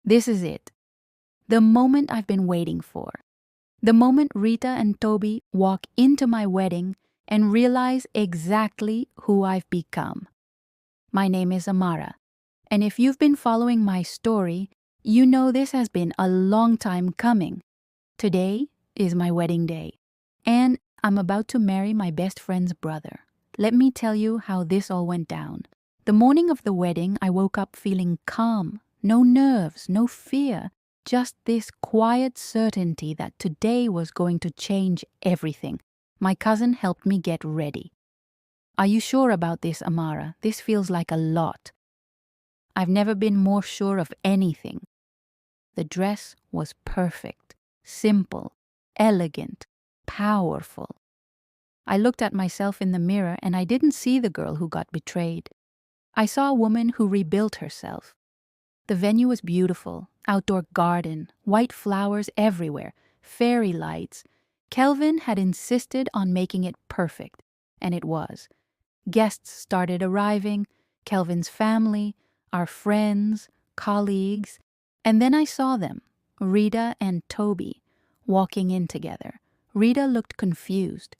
This is it. The moment I've been waiting for. The moment Rita and Toby walk into my wedding and realize exactly who I've become. My name is Amara, and if you've been following my story, you know this has been a long time coming. Today is my wedding day, and I'm about to marry my best friend's brother. Let me tell you how this all went down. The morning of the wedding, I woke up feeling calm, no nerves, no fear, just this quiet certainty that today was going to change everything. My cousin helped me get ready. Are you sure about this, Amara? This feels like a lot. I've never been more sure of anything. The dress was perfect, simple, elegant, powerful. I looked at myself in the mirror and I didn't see the girl who got betrayed. I saw a woman who rebuilt herself. The venue was beautiful, outdoor garden, white flowers everywhere, fairy lights. Kelvin had insisted on making it perfect, and it was. Guests started arriving, Kelvin's family, our friends, colleagues, and then I saw them, Rita and Toby, walking in together. Rita looked confused.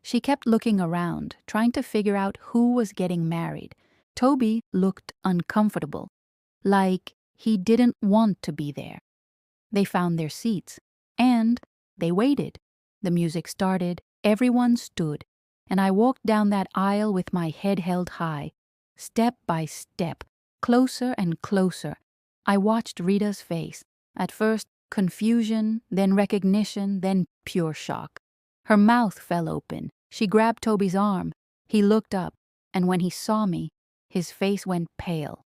She kept looking around, trying to figure out who was getting married. Toby looked uncomfortable, like he didn't want to be there. They found their seats, and they waited. The music started, everyone stood, and I walked down that aisle with my head held high, step by step, closer and closer. I watched Rita's face, at first confusion, then recognition, then pure shock. Her mouth fell open. She grabbed Toby's arm. He looked up, and when he saw me, his face went pale.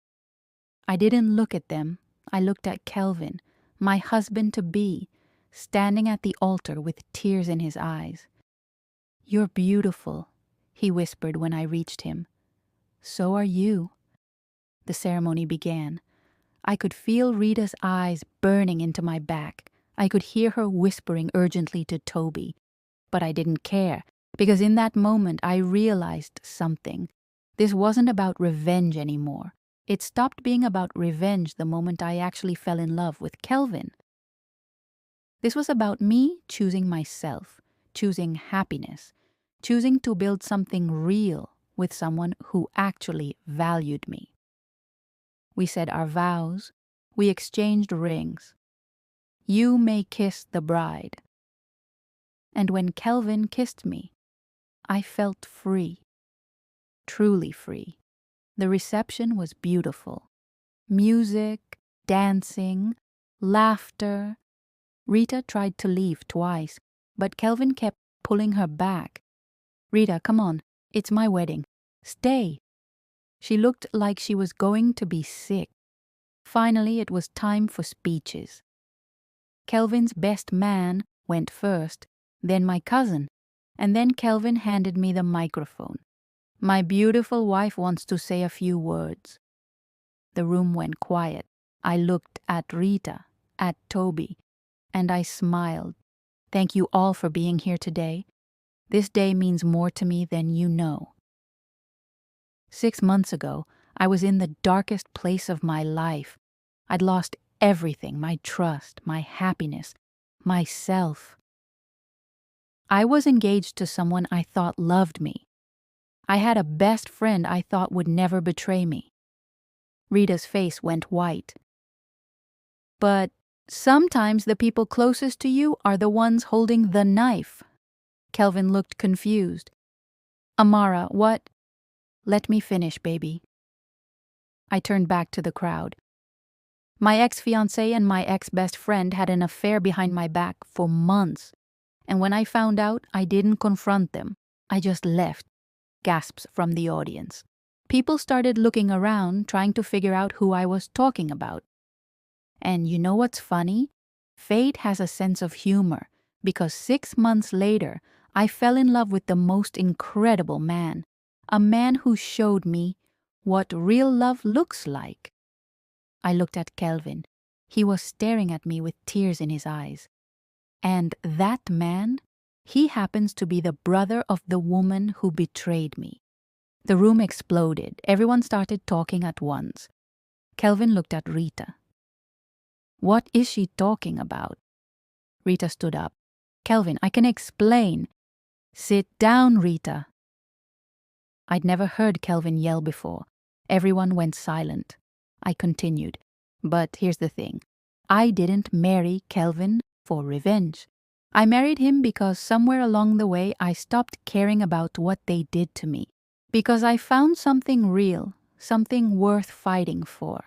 I didn't look at them. I looked at Kelvin, my husband-to-be, standing at the altar with tears in his eyes. "You're beautiful," he whispered when I reached him. "So are you." The ceremony began. I could feel Rita's eyes burning into my back. I could hear her whispering urgently to Toby. But I didn't care, because in that moment I realized something. This wasn't about revenge anymore. It stopped being about revenge the moment I actually fell in love with Kelvin. This was about me choosing myself, choosing happiness, choosing to build something real with someone who actually valued me. We said our vows. We exchanged rings. "You may kiss the bride." And when Kelvin kissed me, I felt free, truly free. The reception was beautiful. Music, dancing, laughter. Rita tried to leave twice, but Kelvin kept pulling her back. "Rita, come on. It's my wedding. Stay." She looked like she was going to be sick. Finally, it was time for speeches. Kelvin's best man went first, then my cousin, and then Kelvin handed me the microphone. "My beautiful wife wants to say a few words." The room went quiet. I looked at Rita, at Toby, and I smiled. "Thank you all for being here today. This day means more to me than you know." 6 months ago, I was in the darkest place of my life. I'd lost everything, my trust, my happiness, myself. I was engaged to someone I thought loved me. I had a best friend I thought would never betray me. Rita's face went white. "But sometimes the people closest to you are the ones holding the knife." Kelvin looked confused. "Amara, what?" "Let me finish, baby." I turned back to the crowd. My ex-fiancé and my ex-best friend had an affair behind my back for months. And when I found out, I didn't confront them. I just left. Gasps from the audience. People started looking around, trying to figure out who I was talking about. And you know what's funny? Fate has a sense of humor, because 6 months later, I fell in love with the most incredible man. A man who showed me what real love looks like. I looked at Kelvin. He was staring at me with tears in his eyes. And that man, he happens to be the brother of the woman who betrayed me. The room exploded. Everyone started talking at once. Kelvin looked at Rita. What is she talking about? Rita stood up. Kelvin, I can explain. Sit down, Rita. I'd never heard Kelvin yell before. Everyone went silent. I continued. But here's the thing. I didn't marry Kelvin for revenge. I married him because somewhere along the way I stopped caring about what they did to me. Because I found something real, something worth fighting for.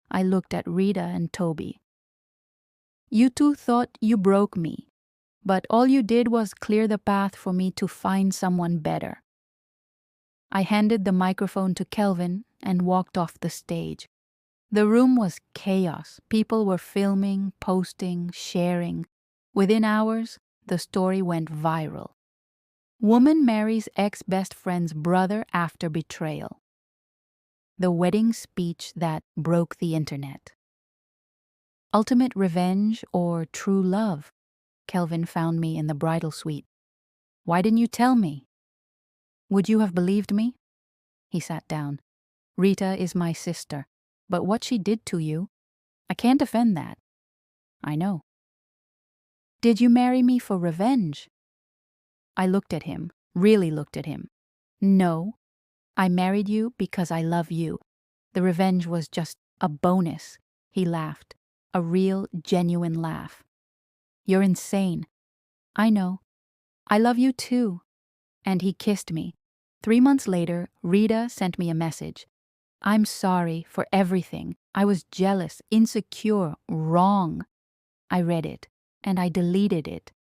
I looked at Rita and Toby. You two thought you broke me, but all you did was clear the path for me to find someone better. I handed the microphone to Kelvin and walked off the stage. The room was chaos. People were filming, posting, sharing. Within hours, the story went viral. Woman marries ex-best friend's brother after betrayal. The wedding speech that broke the internet. Ultimate revenge or true love? Kelvin found me in the bridal suite. Why didn't you tell me? Would you have believed me? He sat down. Rita is my sister, but what she did to you, I can't defend that. I know. Did you marry me for revenge? I looked at him, really looked at him. No, I married you because I love you. The revenge was just a bonus. He laughed, a real, genuine laugh. You're insane. I know. I love you too. And he kissed me. 3 months later, Rita sent me a message. I'm sorry for everything. I was jealous, insecure, wrong. I read it, and I deleted it.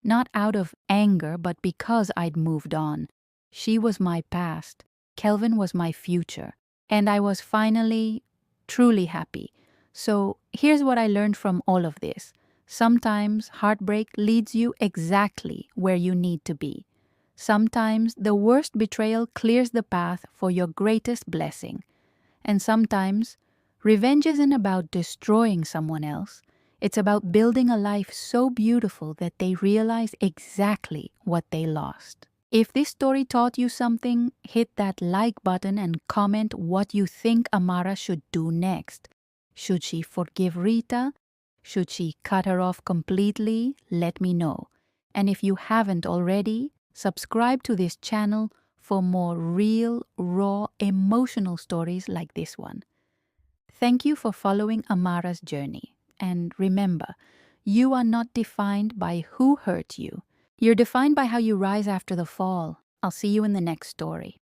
Not out of anger, but because I'd moved on. She was my past. Kelvin was my future. And I was finally, truly happy. So here's what I learned from all of this. Sometimes heartbreak leads you exactly where you need to be. Sometimes the worst betrayal clears the path for your greatest blessing. And sometimes revenge isn't about destroying someone else. It's about building a life so beautiful that they realize exactly what they lost. If this story taught you something, hit that like button and comment what you think Amara should do next. Should she forgive Rita? Should she cut her off completely? Let me know. And if you haven't already, subscribe to this channel for more real, raw, emotional stories like this one. Thank you for following Amara's journey. And remember, you are not defined by who hurt you. You're defined by how you rise after the fall. I'll see you in the next story.